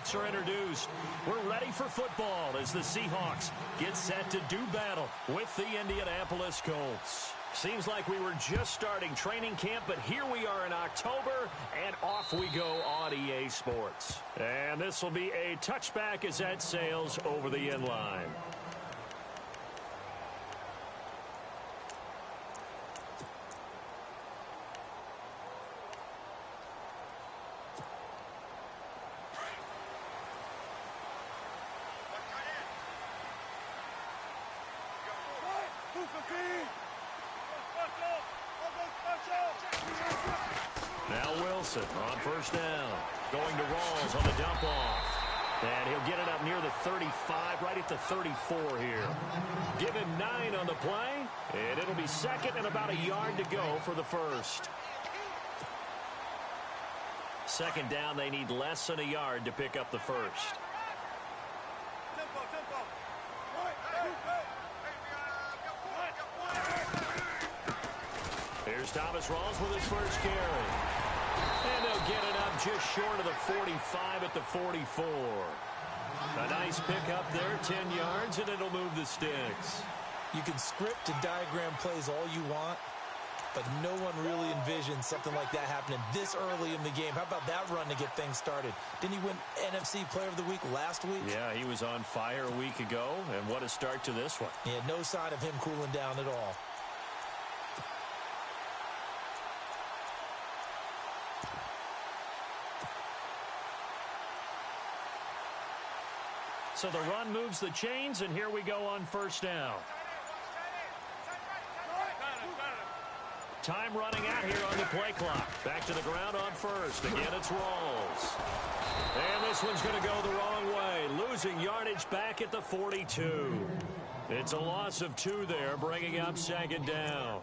Seahawks are introduced. We're ready for football as the Seahawks get set to do battle with the Indianapolis Colts. Seems like we were just starting training camp, but here we are in October, and off we go on EA Sports. And this will be a touchback as that sails over the end line. Now Wilson on first down. Going to Rawls on the dump off. And he'll get it up near the 35, right at the 34 here. Give him 9 on the play, and it'll be second and about a yard to go for the first. Second down, they need less than a yard to pick up the first. Here's Thomas Rawls with his first carry. And they'll get it up just short of the 45 at the 44. A nice pickup there, 10 yards, and it'll move the sticks. You can script and diagram plays all you want, but no one really envisioned something like that happening this early in the game. How about that run to get things started? Didn't he win NFC Player of the Week last week? Yeah, he was on fire a week ago, and what a start to this one. Yeah, no sign of him cooling down at all. So the run moves the chains, and here we go on first down. Time running out here on the play clock. Back to the ground on first. Again, it's Rawls. And this one's going to go the wrong way. Losing yardage back at the 42. It's a loss of 2 there, bringing up second down.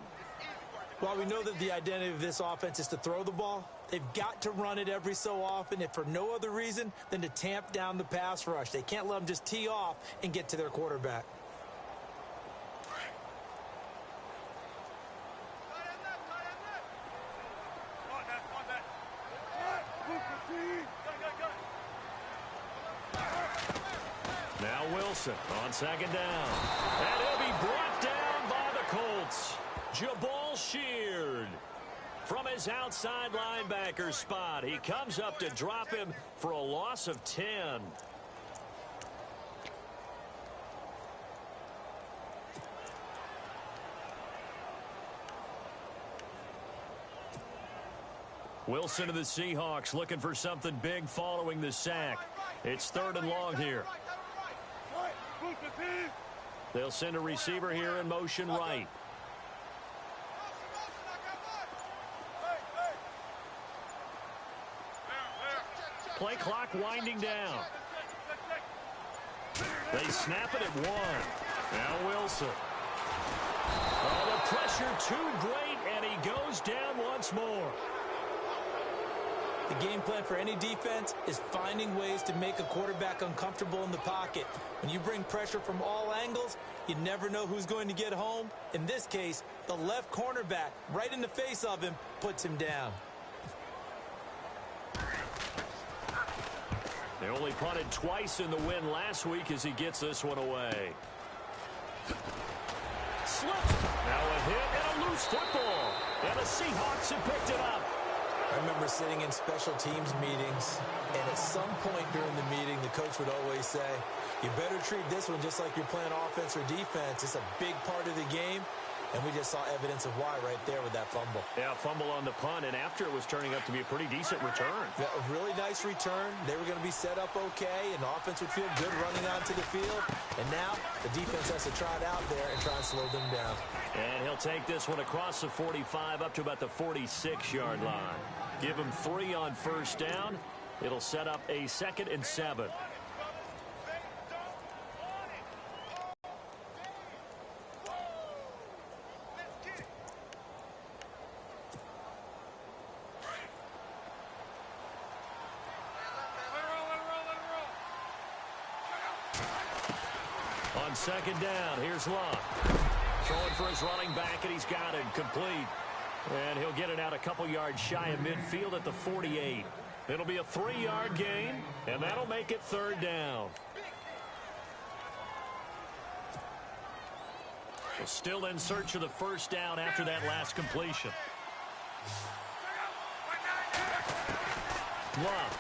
While we know that the identity of this offense is to throw the ball, they've got to run it every so often, if for no other reason than to tamp down the pass rush. They can't let them just tee off and get to their quarterback. Now Wilson on second down. And he'll be brought down by the Colts. Jabal Sheard from his outside linebacker spot. He comes up to drop him for a loss of 10. Wilson of the Seahawks looking for something big following the sack. It's 3rd and long here. They'll send a receiver here in motion right. Play clock winding down. They snap it at 1. Now Wilson. Oh, the pressure too great, and he goes down once more. The game plan for any defense is finding ways to make a quarterback uncomfortable in the pocket. When you bring pressure from all angles, you never know who's going to get home. In this case, the left cornerback, right in the face of him, puts him down. They only punted twice in the win last week as he gets this one away. Slips. Now a hit and a loose football. And the Seahawks have picked it up. I remember sitting in special teams meetings, and at some point during the meeting, the coach would always say, you better treat this one just like you're playing offense or defense. It's a big part of the game. And we just saw evidence of why right there with that fumble. Yeah, fumble on the punt, and after it was turning up to be a pretty decent return. Yeah, a really nice return. They were going to be set up okay, and the offense would feel good running onto the field. And now the defense has to try it out there and try and slow them down. And he'll take this one across the 45 up to about the 46-yard line. Give him 3 on first down. It'll set up a 2nd and 7. On second down, here's Luck. Throwing for his running back, and he's got it complete. And he'll get it out a couple yards shy of midfield at the 48. It'll be a 3-yard gain, and that'll make it 3rd down. We're still in search of the 1st down after that last completion. Love.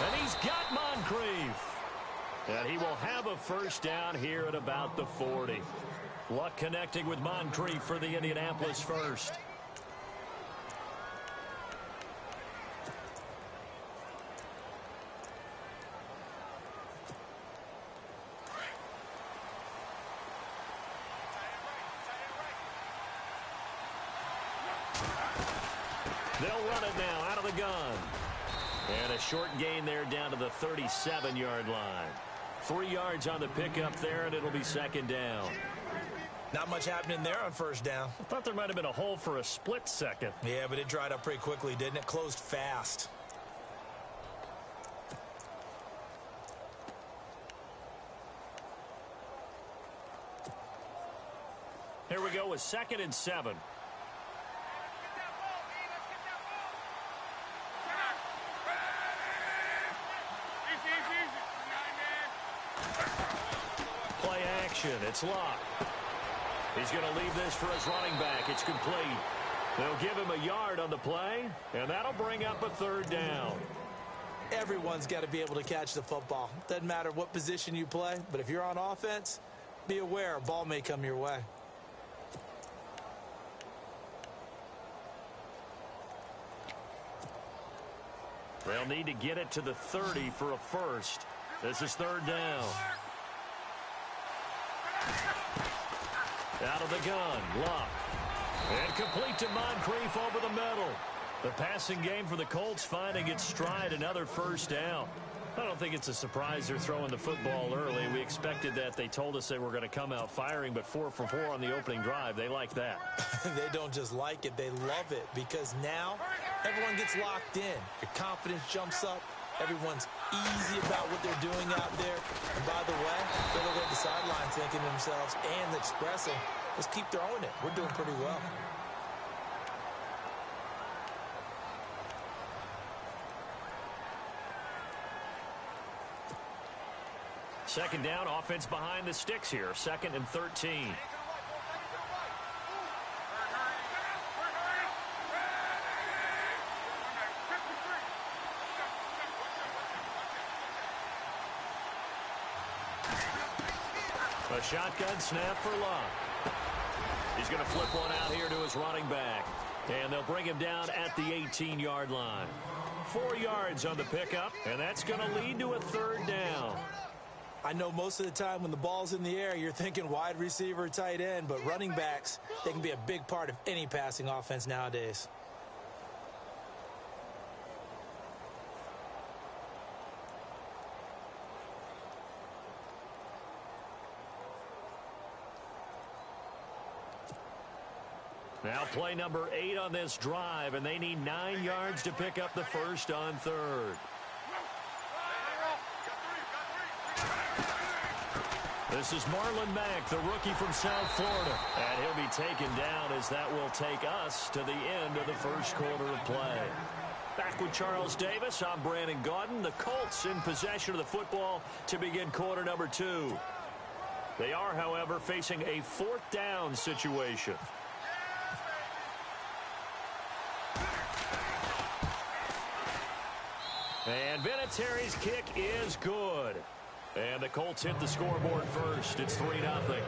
And he's got Moncrief. And he will have a 1st down here at about the 40. Luck connecting with Moncrief for the Indianapolis 1st. They'll run it now out of the gun. And a short gain there down to the 37-yard line. 3 yards on the pickup there, and it'll be 2nd down. Not much happening there on 1st down. I thought there might have been a hole for a split second. Yeah, but it dried up pretty quickly, didn't it? Closed fast. Here we go with 2nd and 7. Play action. It's Locke. He's going to leave this for his running back. It's complete. They'll give him a yard on the play, and that'll bring up a 3rd down. Everyone's got to be able to catch the football. Doesn't matter what position you play, but if you're on offense, be aware a ball may come your way. They'll need to get it to the 30 for a 1st. This is 3rd down. Out of the gun, Luck. And complete to Moncrief over the middle. The passing game for the Colts finding its stride, another 1st down. I don't think it's a surprise they're throwing the football early. We expected that. They told us they were going to come out firing, but 4 for 4 on the opening drive. They like that. They don't just like it, they love it, because now everyone gets locked in. Your confidence jumps up. Everyone's easy about what they're doing out there. And by the way, they're looking at the sideline thinking to themselves and expressing, let's keep throwing it. We're doing pretty well. Second down, offense behind the sticks here. 2nd and 13. A shotgun snap for Locke. He's going to flip one out here to his running back. And they'll bring him down at the 18-yard line. 4 yards on the pickup, and that's going to lead to a 3rd down. I know most of the time when the ball's in the air, you're thinking wide receiver, tight end, but running backs, they can be a big part of any passing offense nowadays. Now play number 8 on this drive, and they need 9 yards to pick up the 1st on 3rd. This is Marlon Mack, the rookie from South Florida. And he'll be taken down as that will take us to the end of the 1st quarter of play. Back with Charles Davis, I'm Brandon Gaudin. The Colts in possession of the football to begin quarter number 2. They are, however, facing a 4th down situation. And Vinatieri's kick is good. And the Colts hit the scoreboard first. It's 3-0.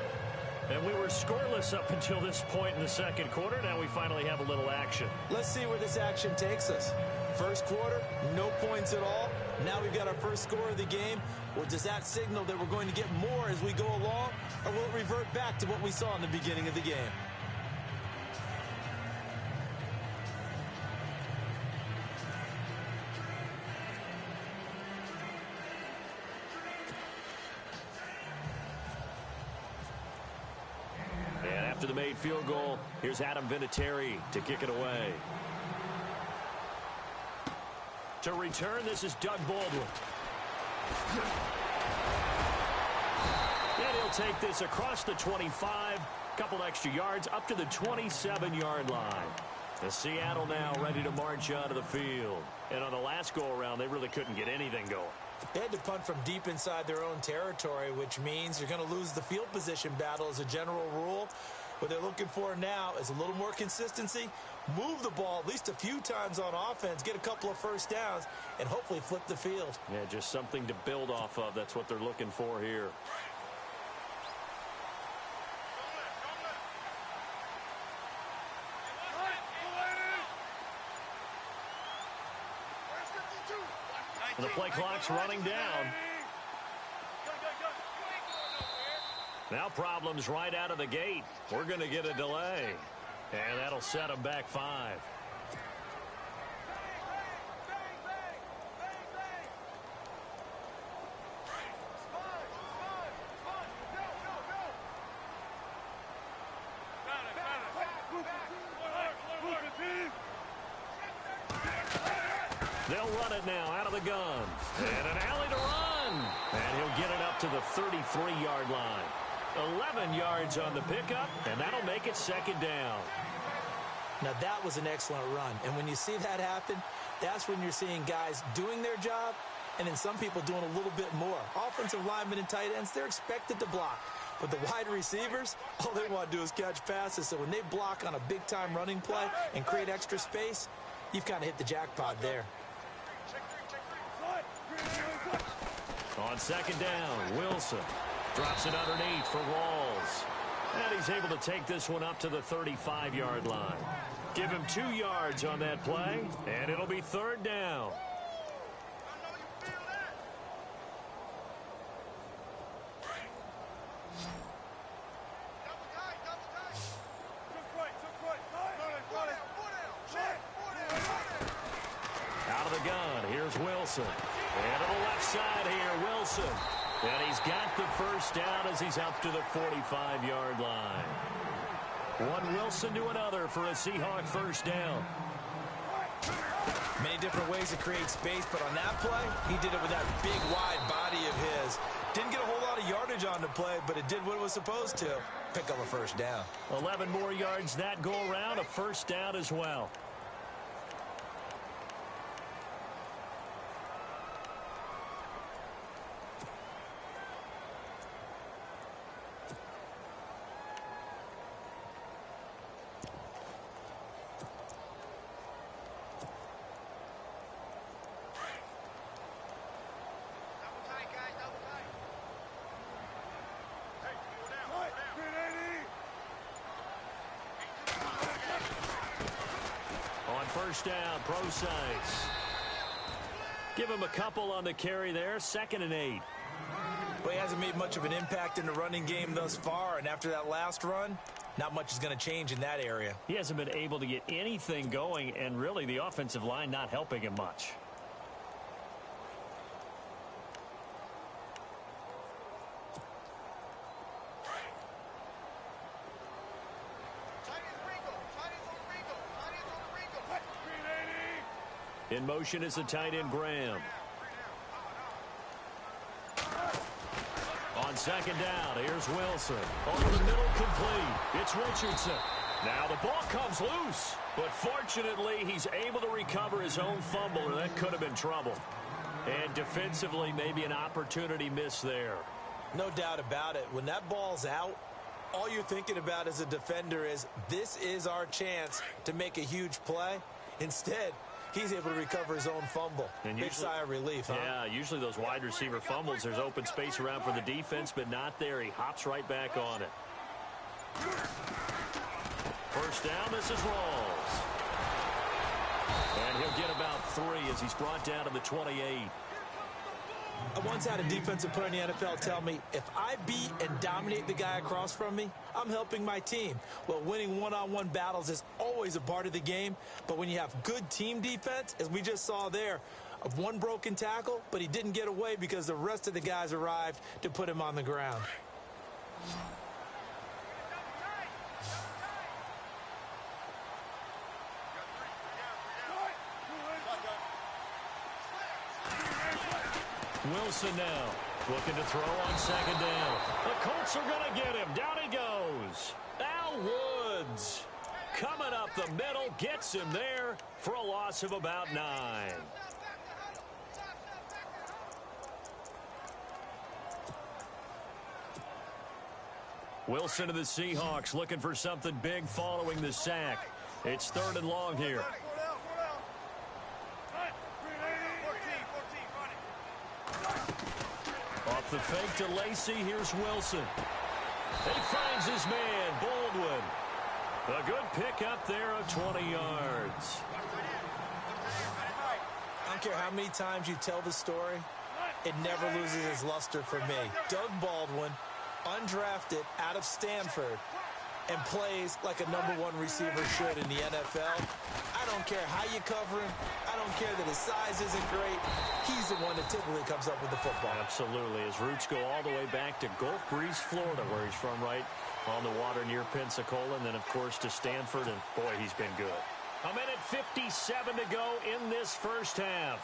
And we were scoreless up until this point in the 2nd quarter. Now we finally have a little action. Let's see where this action takes us. 1st quarter, no points at all. Now we've got our 1st score of the game. Or does that signal that we're going to get more as we go along? Or will it revert back to what we saw in the beginning of the game? After the made field goal, here's Adam Vinatieri to kick it away. To return, this is Doug Baldwin. And he'll take this across the 25, couple extra yards, up to the 27-yard line. The Seattle now ready to march onto the field. And on the last go-around, they really couldn't get anything going. They had to punt from deep inside their own territory, which means you're going to lose the field position battle as a general rule. What they're looking for now is a little more consistency, move the ball at least a few times on offense, get a couple of first downs, and hopefully flip the field. Yeah, just something to build off of. That's what they're looking for here. And the play clock's running down. Now problems right out of the gate. We're going to get a delay. And that'll set them back 5. They'll run it now out of the gun. And an alley to run. And he'll get it up to the 33-yard line. 11 yards on the pickup, and that'll make it second down. Now, that was an excellent run. And when you see that happen, that's when you're seeing guys doing their job and then some people doing a little bit more. Offensive linemen and tight ends, they're expected to block. But the wide receivers, all they want to do is catch passes. So when they block on a big-time running play and create extra space, you've kind of hit the jackpot there. On second down, Wilson drops it underneath for Rawls. And he's able to take this one up to the 35-yard line. Give him 2 yards on that play, and it'll be third down. Out of the gun, here's Wilson. And to the left side here, Wilson. And he's got the first down as he's up to the 45-yard line. One Wilson to another for a Seahawk first down. Many different ways to create space, but on that play, he did it with that big, wide body of his. Didn't get a whole lot of yardage on the play, but it did what it was supposed to. Pick up a first down. 11 more yards that go around, a first down as well. First down, Procise. Give him a couple on the carry there, 2nd and 8. Well, he hasn't made much of an impact in the running game thus far, and after that last run, not much is going to change in that area. He hasn't been able to get anything going, and really the offensive line not helping him much. In motion is the tight end, Graham. On second down, here's Wilson. Over the middle, complete. It's Richardson. Now the ball comes loose. But fortunately, he's able to recover his own fumble, or that could have been trouble. And defensively, maybe an opportunity miss there. No doubt about it. When that ball's out, all you're thinking about as a defender is, this is our chance to make a huge play. Instead, he's able to recover his own fumble. And big sigh of relief, huh? Yeah, usually those wide receiver fumbles, there's open space around for the defense, but not there. He hops right back on it. First down, this is Rawls. And he'll get about 3 as he's brought down to the 28. I once had a defensive player in the NFL tell me, if I beat and dominate the guy across from me, I'm helping my team. Well, winning one-on-one battles is always a part of the game, but when you have good team defense, as we just saw there, of one broken tackle, but he didn't get away because the rest of the guys arrived to put him on the ground. Wilson now looking to throw on second down. The Colts are going to get him. Down he goes. Al Woods coming up the middle, gets him there for a loss of about 9. Wilson of the Seahawks looking for something big following the sack. It's 3rd and long here. Off the fake to Lacey, here's Wilson. He finds his man, Baldwin. A good pick up there of 20 yards. I don't care how many times you tell the story, it never loses its luster for me. Doug Baldwin, undrafted out of Stanford, and plays like a #1 receiver should in the NFL. I don't care how you cover him. I don't care that his size isn't great. He's the one that typically comes up with the football. Absolutely. His roots go all the way back to Gulf Breeze, Florida, where he's from, right on the water near Pensacola, and then, of course, to Stanford, and, boy, he's been good. 1:57 to go in this first half.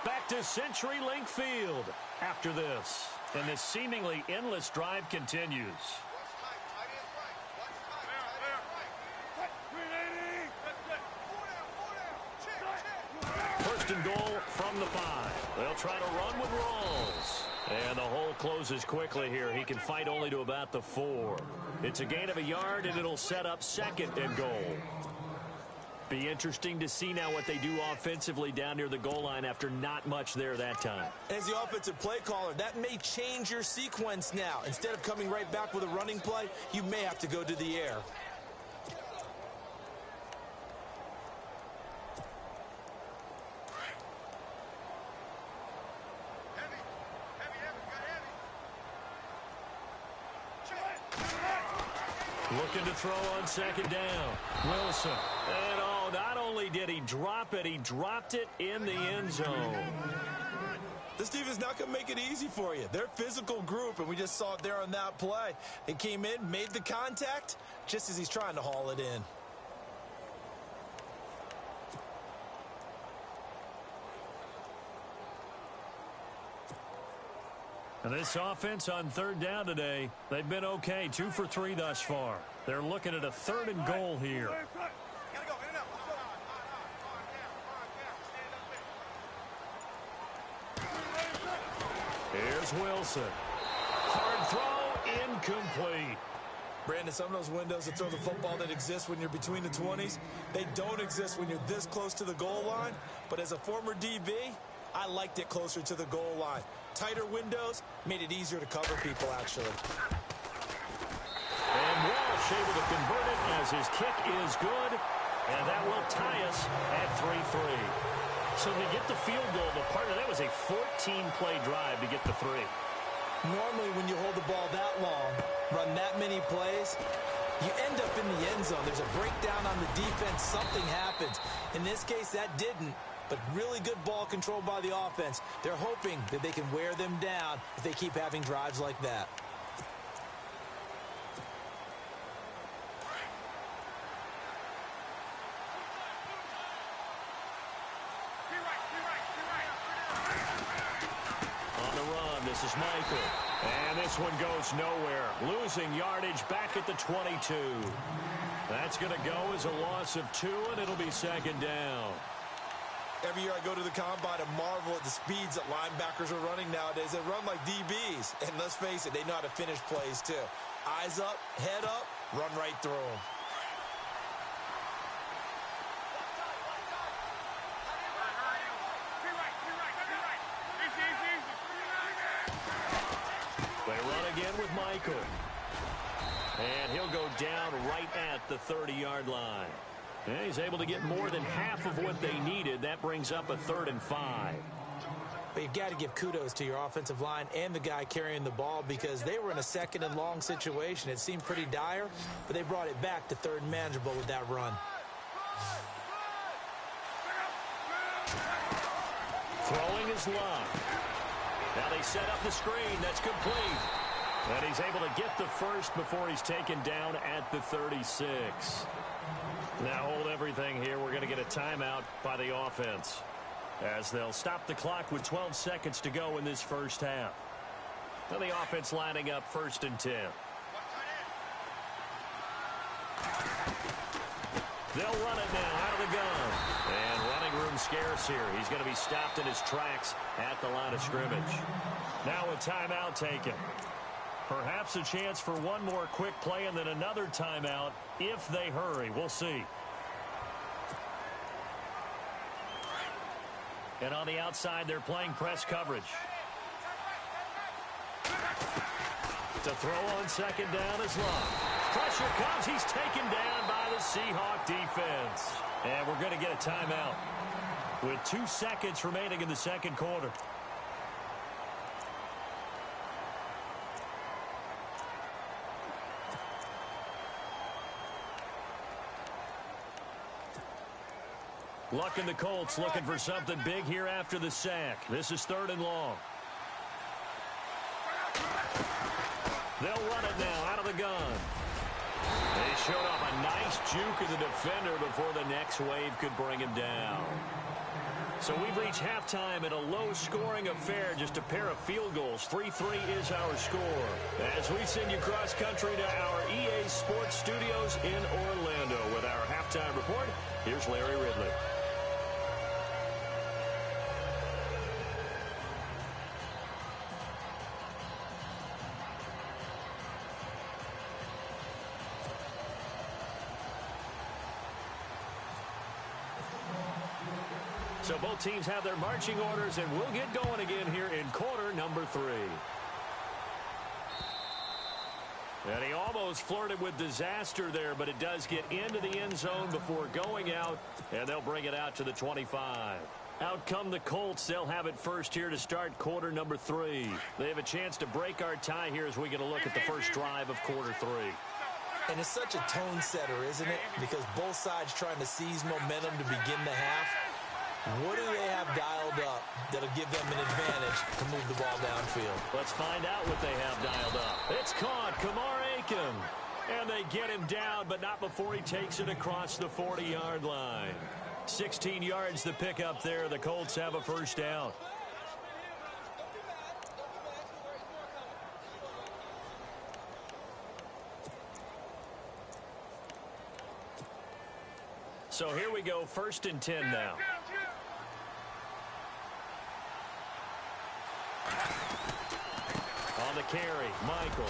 Back to CenturyLink Field after this. And this seemingly endless drive continues. First and goal from the 5. They'll try to run with Rawls. And the hole closes quickly here. He can fight only to about the 4. It's a gain of a yard, and it'll set up 2nd and goal. Be interesting to see now what they do offensively down near the goal line after not much there that time. As the offensive play caller, that may change your sequence now. Instead of coming right back with a running play, you may have to go to the air. Looking to throw on 2nd down. Wilson. And oh, not only did he drop it, he dropped it in the end zone. This defense not going to make it easy for you. They're a physical group, and we just saw it there on that play. It came in, made the contact, just as he's trying to haul it in. And this offense on 3rd down today, they've been okay. 2 for 3 thus far. They're looking at a 3rd and goal here. Here's Wilson. Hard throw, incomplete. Brandon, some of those windows to throw the football that exist when you're between the 20s, they don't exist when you're this close to the goal line. But as a former DB, I liked it closer to the goal line. Tighter windows made it easier to cover people, actually. And Walsh able to convert it as his kick is good. And that will tie us at 3-3. So to get the field goal, the partner, that was a 14-play drive to get the 3. Normally, when you hold the ball that long, run that many plays, you end up in the end zone. There's a breakdown on the defense. Something happens. In this case, that didn't. But really good ball control by the offense. They're hoping that they can wear them down if they keep having drives like that. On the run, this is Michael. And this one goes nowhere. Losing yardage back at the 22. That's going to go as a loss of 2, and it'll be 2nd down. Every year I go to the combine and marvel at the speeds that linebackers are running nowadays. They run like DBs. And let's face it, they know how to finish plays too. Eyes up, head up, run right through them. They run again with Michael. And he'll go down right at the 30-yard line. And he's able to get more than half of what they needed. That brings up a 3rd and 5. But you've got to give kudos to your offensive line and the guy carrying the ball because they were in a 2nd and long situation. It seemed pretty dire, but they brought it back to 3rd and manageable with that run. Throwing is Love. Now they set up the screen. That's complete. And he's able to get the first before he's taken down at the 36. Now hold everything here. We're going to get a timeout by the offense as they'll stop the clock with 12 seconds to go in this first half. Now the offense lining up 1st and 10. They'll run it now out of the gun. And running room scarce here. He's going to be stopped in his tracks at the line of scrimmage. Now a timeout taken. Perhaps a chance for one more quick play and then another timeout if they hurry. We'll see. And on the outside, they're playing press coverage. To throw on second down is Love. Pressure comes. He's taken down by the Seahawk defense. And we're going to get a timeout with 2 seconds remaining in the second quarter. Luck in the Colts looking for something big here after the sack. This is 3rd and long. They'll run it now out of the gun. They showed off a nice juke of the defender before the next wave could bring him down. So we've reached halftime in a low-scoring affair, just a pair of field goals. 3-3 is our score. As we send you cross-country to our EA Sports Studios in Orlando with our halftime report, here's Larry Ridley. So both teams have their marching orders, and we'll get going again here in quarter number 3. And he almost flirted with disaster there, but it does get into the end zone before going out, and they'll bring it out to the 25. Out come the Colts. They'll have it first here to start quarter number 3. They have a chance to break our tie here as we get a look at the first drive of quarter 3. And it's such a tone setter, isn't it? Because both sides trying to seize momentum to begin the half. What do they have dialed up that'll give them an advantage to move the ball downfield? Let's find out what they have dialed up. It's caught. Kamar Aiken. And they get him down, but not before he takes it across the 40-yard line. 16 yards to pick up there. The Colts have a first down. So here we go, 1st and 10 now. On the carry, Michael.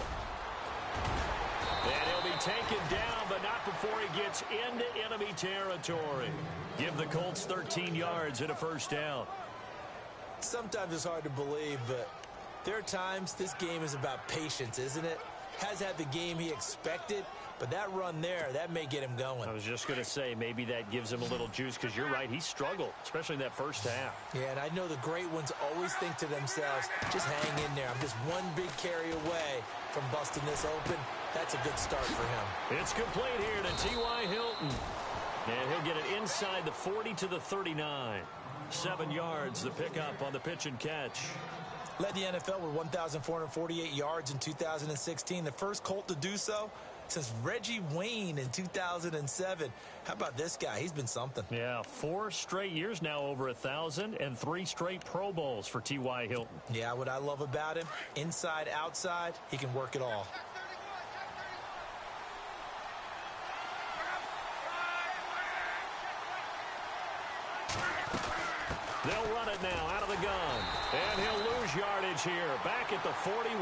And he'll be taken down, but not before he gets into enemy territory. Give the Colts 13 yards and a first down. Sometimes it's hard to believe, but there are times this game is about patience, isn't it? Has had the game he expected, but that run there, that may get him going. I was just going to say, maybe that gives him a little juice, because you're right, he struggled, especially in that first half. Yeah, and I know the great ones always think to themselves, just hang in there. I'm just one big carry away from busting this open. That's a good start for him. It's complete here to T.Y. Hilton. And he'll get it inside the 40 to the 39. 7 yards, the pickup on the pitch and catch. Led the NFL with 1,448 yards in 2016. The first Colt to do so since Reggie Wayne in 2007. How about this guy? He's been something. Yeah, 4 straight years now over 1,000 and 3 straight Pro Bowls for T.Y. Hilton. Yeah, what I love about him, inside, outside, he can work it all. They'll run it now out of the gun. And he'll lose yardage here. Back at the 41.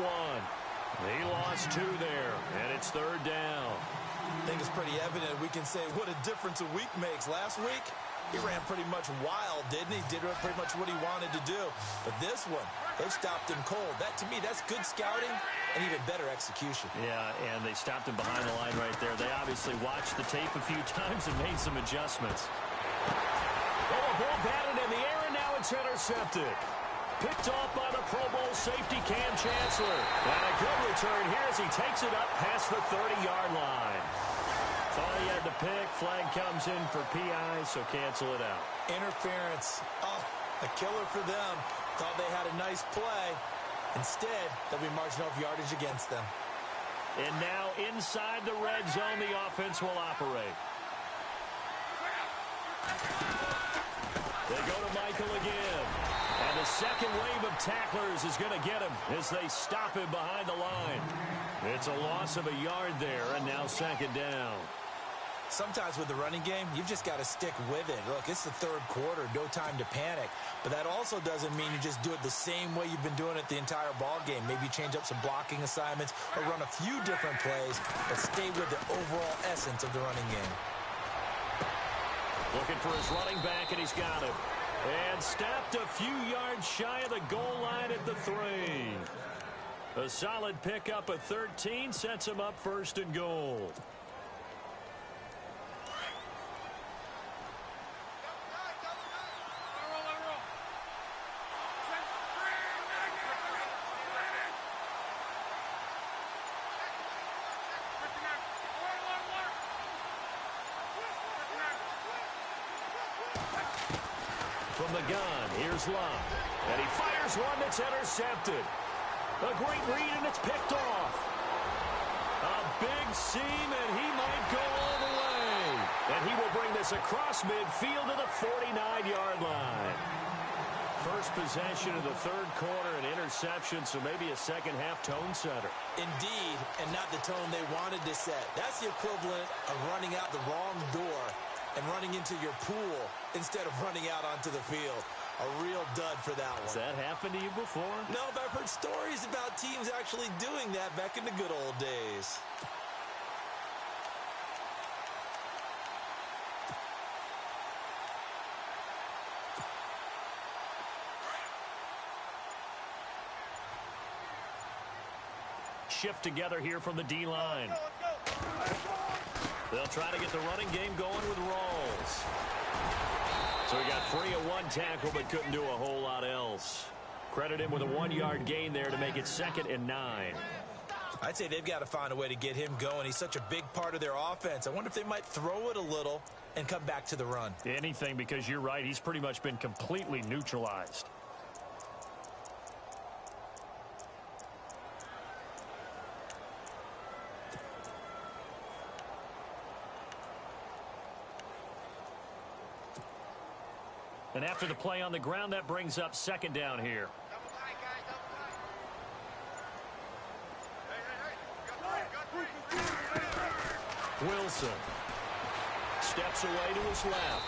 He lost 2 there. And it's 3rd down. I think it's pretty evident we can say what a difference a week makes. Last week, he ran pretty much wild, didn't he? Did pretty much what he wanted to do. But this one, they stopped him cold. That, to me, that's good scouting and even better execution. Yeah, and they stopped him behind the line right there. They obviously watched the tape a few times and made some adjustments. Oh, a ball batted in the air, and now it's intercepted. Picked off by the Pro Bowl safety Cam Chancellor. And a good return here as he takes it up past the 30-yard line. Thought he had the pick. Flag comes in for PI, so cancel it out. Interference. Oh, a killer for them. Thought they had a nice play. Instead, they'll be marching off yardage against them. And now inside the red zone, the offense will operate. They go to Michael again. And the second wave of tacklers is going to get him as they stop him behind the line. It's a loss of a yard there, and now 2nd down. Sometimes with the running game, you've just got to stick with it. Look, it's the third quarter, no time to panic. But that also doesn't mean you just do it the same way you've been doing it the entire ball game. Maybe change up some blocking assignments or run a few different plays, but stay with the overall essence of the running game. Looking for his running back, and he's got it. And stopped a few yards shy of the goal line at the 3. A solid pickup of 13 sets him up first and goal. From the gun, here's Love. And he fires one that's intercepted. A great read, and it's picked off. A big seam, and he might go all the way. And he will bring this across midfield to the 49-yard line. First possession of the third quarter, an interception, so maybe a second-half tone setter. Indeed, and not the tone they wanted to set. That's the equivalent of running out the wrong door and running into your pool instead of running out onto the field. A real dud for that one. Has that happened to you before? No, but I've heard stories about teams actually doing that back in the good old days. Shift together here from the D-line. They'll try to get the running game going with Rawls. So he got free of one tackle, but couldn't do a whole lot else. Credit him with a 1-yard gain there to make it 2nd and 9. I'd say they've got to find a way to get him going. He's such a big part of their offense. I wonder if they might throw it a little and come back to the run. Anything, because you're right. He's pretty much been completely neutralized. And after the play on the ground, that brings up 2nd down here. Wilson steps away to his left,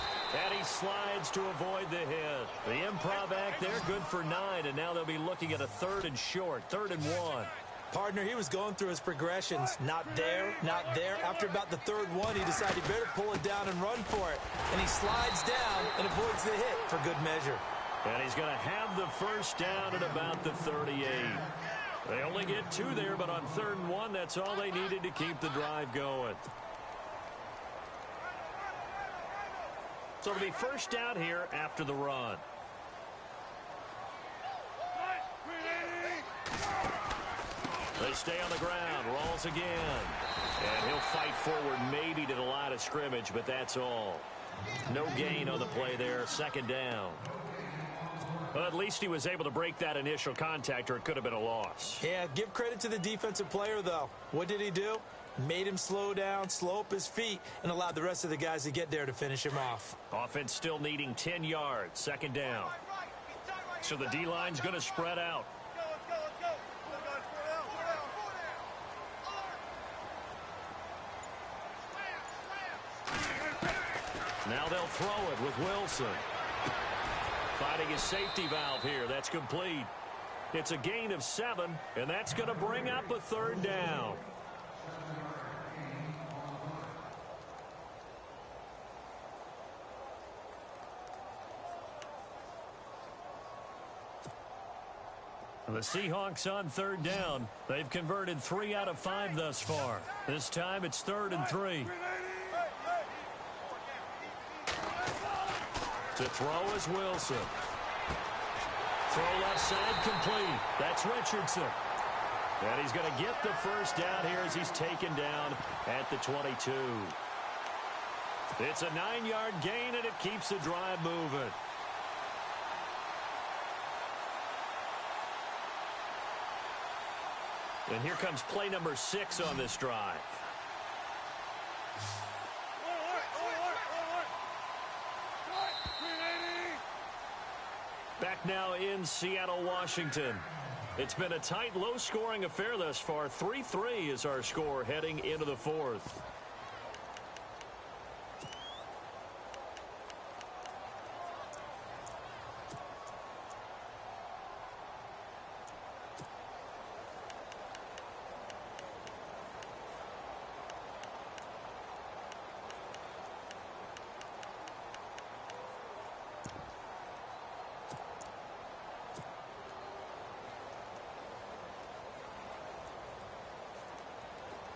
and he slides to avoid the hit. The improv act there, good for 9, and now they'll be looking at a 3rd and short, 3rd and 1. Partner, he was going through his progressions. Not there, not there. After about the 3rd one, he decided he better pull it down and run for it. And he slides down and avoids the hit for good measure. And he's going to have the first down at about the 38. They only get 2 there, but on 3rd and 1, that's all they needed to keep the drive going. So it'll be first down here after the run. They stay on the ground. Rawls again. And he'll fight forward maybe to the line of scrimmage, but that's all. No gain on the play there. 2nd down. Well, at least he was able to break that initial contact, or it could have been a loss. Yeah, give credit to the defensive player, though. What did he do? Made him slow down, slow up his feet, and allowed the rest of the guys to get there to finish him off. Offense still needing 10 yards. 2nd down. So the D-line's going to spread out. Now they'll throw it with Wilson. Finding his safety valve here. That's complete. It's a gain of 7, and that's going to bring up a 3rd down. The Seahawks on 3rd down. They've converted 3 out of 5 thus far. This time it's 3rd and 3. To throw is Wilson. Throw left side complete. That's Richardson. And he's going to get the first down here as he's taken down at the 22. It's a 9-yard gain, and it keeps the drive moving. And here comes play number 6 on this drive. Back now in Seattle, Washington. It's been a tight, low-scoring affair thus far. 3-3 is our score heading into the 4th.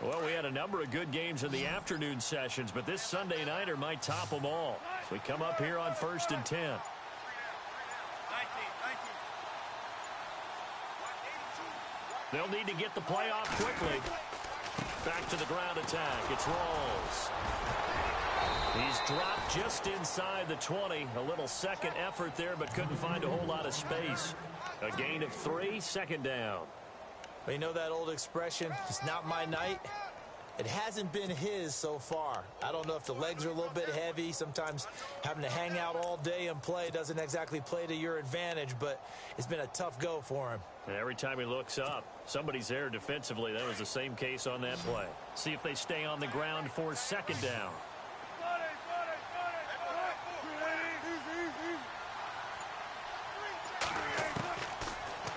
Well, we had a number of good games in the afternoon sessions, but this Sunday nighter might top them all. So we come up here on 1st and 10. They'll need to get the play off quickly. Back to the ground attack. It's Rawls. He's dropped just inside the 20. A little second effort there, but couldn't find a whole lot of space. A gain of 3, 2nd down. Well, you know that old expression, it's not my night? It hasn't been his so far. I don't know if the legs are a little bit heavy. Sometimes having to hang out all day and play doesn't exactly play to your advantage, but it's been a tough go for him. And every time he looks up, somebody's there defensively. That was the same case on that play. See if they stay on the ground for 2nd down.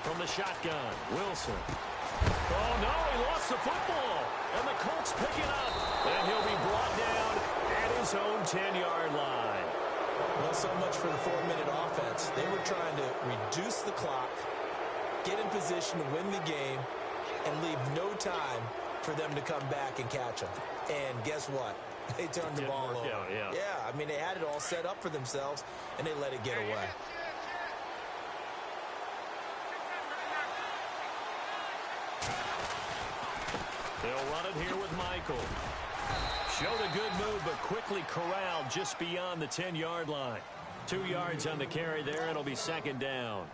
From the shotgun, Wilson. Oh, no, he lost the football. And the Colts pick it up. And he'll be brought down at his own 10-yard line. Well, so much for the 4-minute offense. They were trying to reduce the clock, get in position to win the game, and leave no time for them to come back and catch them. And guess what? They turned the ball over. Yeah, I mean, they had it all set up for themselves, and they let it get away. They'll run it here with Michael. Showed a good move, but quickly corralled just beyond the 10-yard line. 2 yards on the carry there. It'll be 2nd down.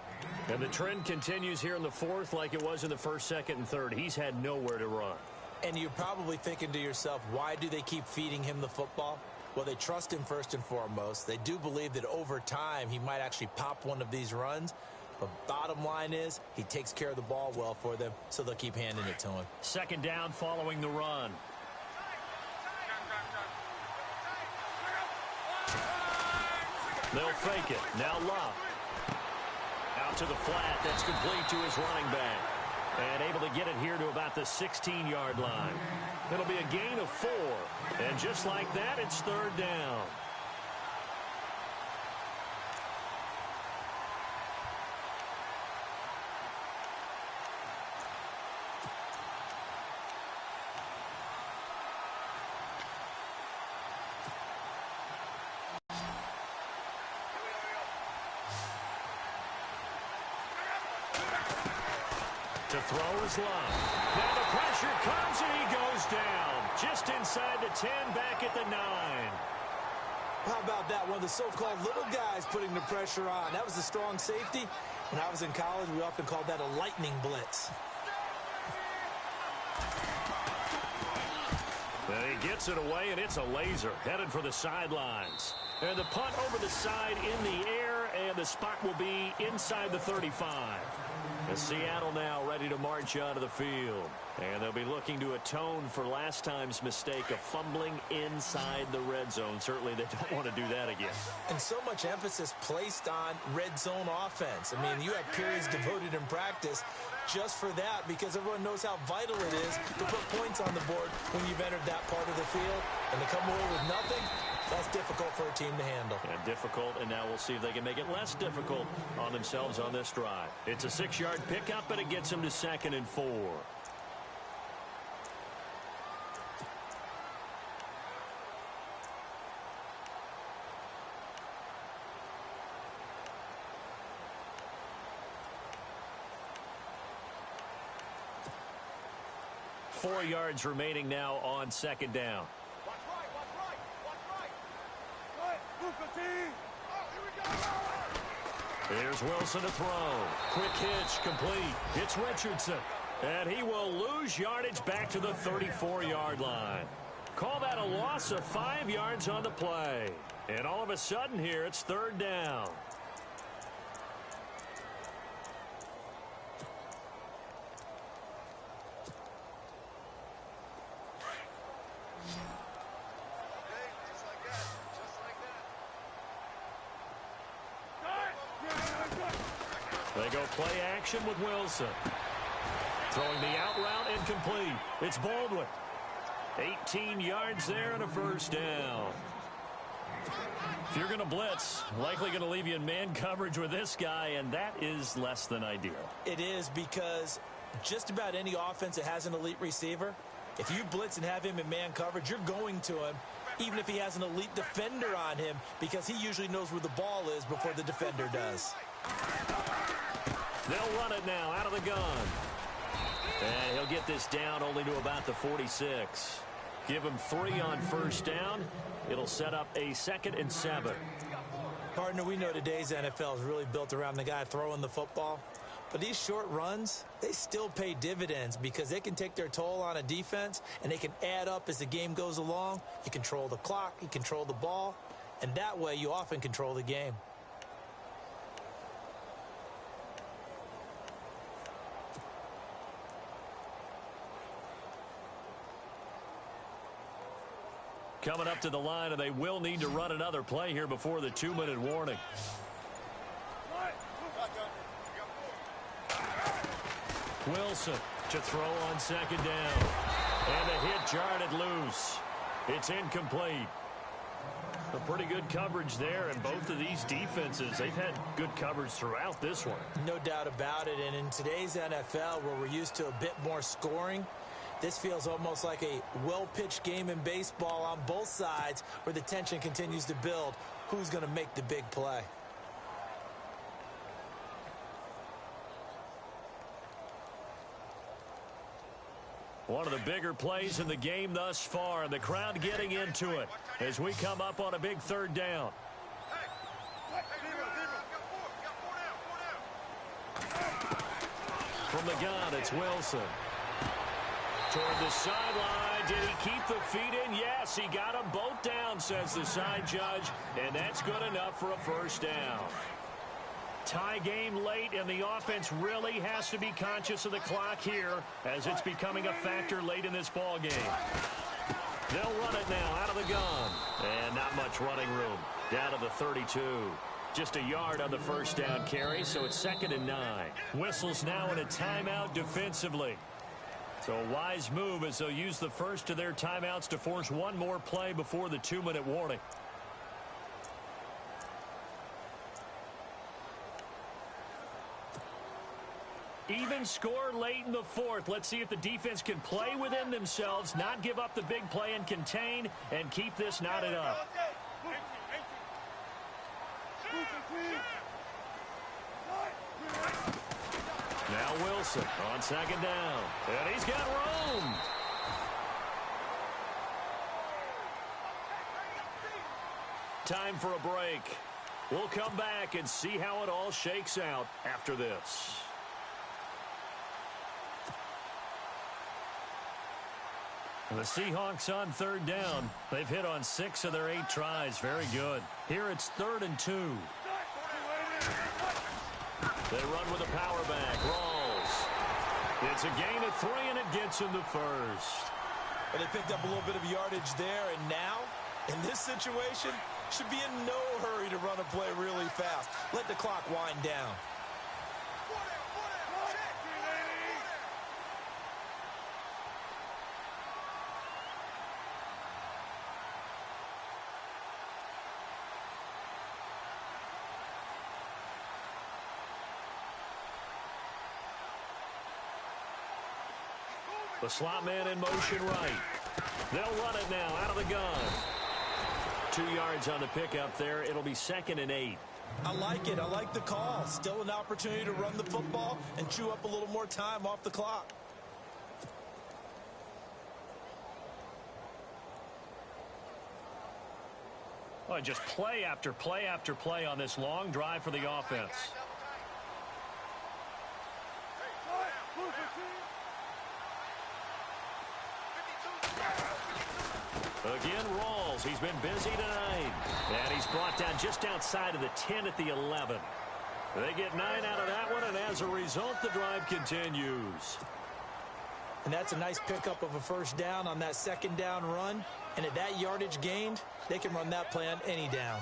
And the trend continues here in the 4th like it was in the 1st, 2nd, and 3rd. He's had nowhere to run. And you're probably thinking to yourself, why do they keep feeding him the football? Well, they trust him first and foremost. They do believe that over time he might actually pop one of these runs. But bottom line is he takes care of the ball well for them, so they'll keep handing it to him. 2nd down following the run. They'll fake it. Now Love. Out to the flat. That's complete to his running back. And able to get it here to about the 16-yard line. It'll be a gain of 4. And just like that, it's 3rd down. To throw is Love. Now the pressure comes and he goes down. Just inside the 10, back at the 9. How about that? One of the so-called little guys putting the pressure on. That was the strong safety. When I was in college, we often called that a lightning blitz. And he gets it away, and it's a laser headed for the sidelines. And the punt over the side in the air, and the spot will be inside the 35. And Seattle now ready to march onto the field. And they'll be looking to atone for last time's mistake of fumbling inside the red zone. Certainly they don't want to do that again. And so much emphasis placed on red zone offense. I mean, you have periods devoted in practice just for that, because everyone knows how vital it is to put points on the board when you've entered that part of the field. And to come away with nothing, that's difficult for a team to handle. And difficult, and now we'll see if they can make it less difficult on themselves on this drive. It's a 6-yard pickup, and it gets them to 2nd and 4. Four yards remaining now on 2nd down. Here's Wilson to throw. Quick hitch, complete. It's Richardson. And he will lose yardage back to the 34-yard line. Call that a loss of 5 yards on the play. And all of a sudden here, it's 3rd down. They go play action with Wilson. Throwing the out route incomplete. It's Baldwin. 18 yards there and a 1st down. If you're going to blitz, likely going to leave you in man coverage with this guy, and that is less than ideal. It is, because just about any offense that has an elite receiver, If you blitz and have him in man coverage, you're going to him, even if he has an elite defender on him, because he usually knows where the ball is before the defender does. They'll run it now out of the gun. And he'll get this down only to about the 46. Give him 3 on first down. It'll set up a 2nd and 7. Partner, we know today's NFL is really built around the guy throwing the football. But these short runs, they still pay dividends because they can take their toll on a defense and they can add up as the game goes along. You control the clock, you control the ball, and that way you often control the game. Coming up to the line, and they will need to run another play here before the 2-minute warning. Wilson to throw on 2nd down. And the hit jarred it loose. It's incomplete. A pretty good coverage there, and both of these defenses, they've had good coverage throughout this one. No doubt about it, and in today's NFL, where we're used to a bit more scoring, this feels almost like a well-pitched game in baseball on both sides where the tension continues to build. Who's going to make the big play? One of the bigger plays in the game thus far, and the crowd getting into it as we come up on a big 3rd down. From the gun, it's Wilson. Toward the sideline. Did he keep the feet in? Yes, he got them both down, says the side judge, and that's good enough for a 1st down. Tie game late, and the offense really has to be conscious of the clock here as it's becoming a factor late in this ball game. They'll run it now out of the gun. And not much running room. Down to the 32. Just a yard on the 1st down carry, so it's 2nd and 9. Whistles now in a timeout defensively. So a wise move as they'll use the first of their timeouts to force one more play before the 2-minute warning. Even score late in the 4th. Let's see if the defense can play within themselves, not give up the big play and contain, and keep this knotted up. Now Wilson on 2nd down. And he's got room. Time for a break. We'll come back and see how it all shakes out after this. The Seahawks on 3rd down. They've hit on 6 of their 8 tries. Very good. Here it's 3rd and 2. They run with a power back. Rawls. It's a gain of 3, and it gets him the 1st. And they picked up a little bit of yardage there, and now, in this situation, should be in no hurry to run a play really fast. Let the clock wind down. The slot man in motion right. They'll run it now out of the gun. 2 yards on the pickup there. It'll be 2nd and 8. I like it. I like the call. Still an opportunity to run the football and chew up a little more time off the clock. Oh, just play after play after play on this long drive for the offense. Again, Rawls. He's been busy tonight. And he's brought down just outside of the 10 at the 11. They get 9 out of that one, and as a result, the drive continues. And that's a nice pickup of a 1st down on that 2nd down run. And at that yardage gained, they can run that play on any down.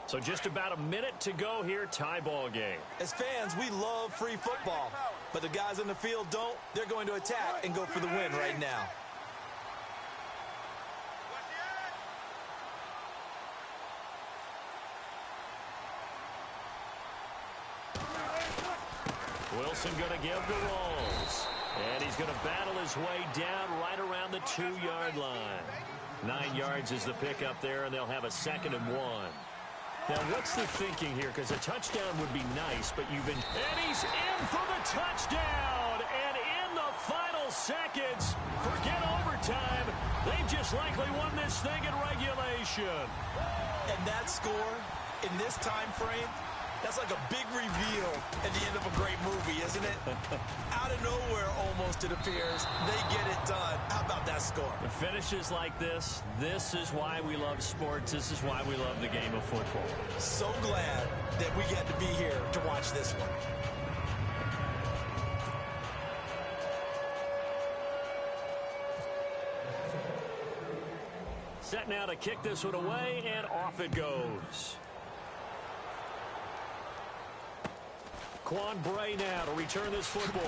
So just about a minute to go here, tie ball game. As fans, we love free football. But the guys on the field don't. They're going to attack and go for the win right now. Wilson going to give to Rawls. And he's going to battle his way down right around the 2-yard line. 9 yards is the pickup there, and they'll have a 2nd and 1. Now, what's the thinking here? Because a touchdown would be nice, but you've been... And he's in for the touchdown! And in the final seconds, forget overtime, they've just likely won this thing in regulation. And that score, in this time frame, that's like a big reveal at the end of a great movie, isn't it? Out of nowhere, almost, it appears, they get it done. How about that score? The finishes like this is why we love sports. This is why we love the game of football. So glad that we get to be here to watch this one. Set now to kick this one away, and off it goes. Quan Bray now to return this football.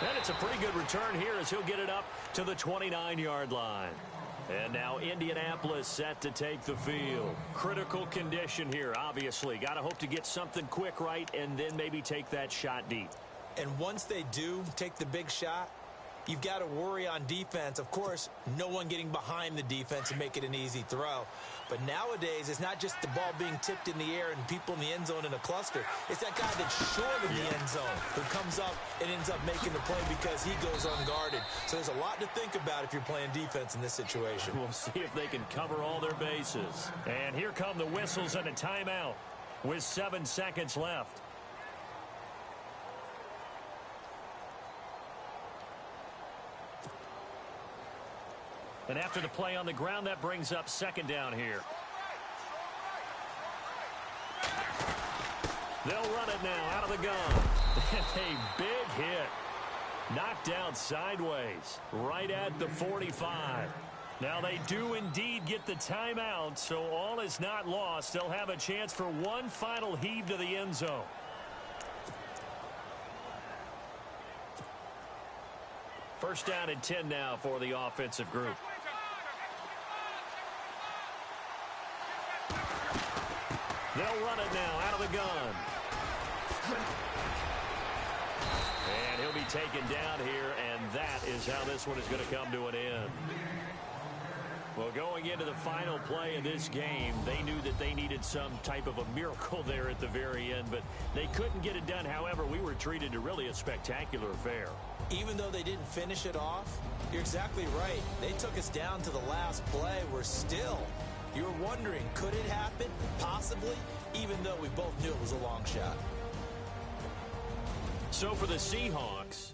And it's a pretty good return here as he'll get it up to the 29-yard line. And now Indianapolis set to take the field. Critical condition here, obviously. Got to hope to get something quick right and then maybe take that shot deep. And once they do take the big shot, you've got to worry on defense. Of course, no one getting behind the defense and make it an easy throw. But nowadays, it's not just the ball being tipped in the air and people in the end zone in a cluster. It's that guy that's short of the end zone who comes up and ends up making the play because he goes unguarded. So there's a lot to think about if you're playing defense in this situation. We'll see if they can cover all their bases. And here come the whistles and a timeout with 7 seconds left. And after the play on the ground, that brings up 2nd down here. They'll run it now out of the gun. A big hit. Knocked out sideways right at the 45. Now they do indeed get the timeout, so all is not lost. They'll have a chance for one final heave to the end zone. First down and 10 now for the offensive group. They'll run it now out of the gun. And he'll be taken down here, and that is how this one is going to come to an end. Well, going into the final play of this game, they knew that they needed some type of a miracle there at the very end, but they couldn't get it done. However, we were treated to really a spectacular affair. Even though they didn't finish it off, you're exactly right. They took us down to the last play. We're still, you're wondering, could it happen? Possibly, even though we both knew it was a long shot. So for the Seahawks,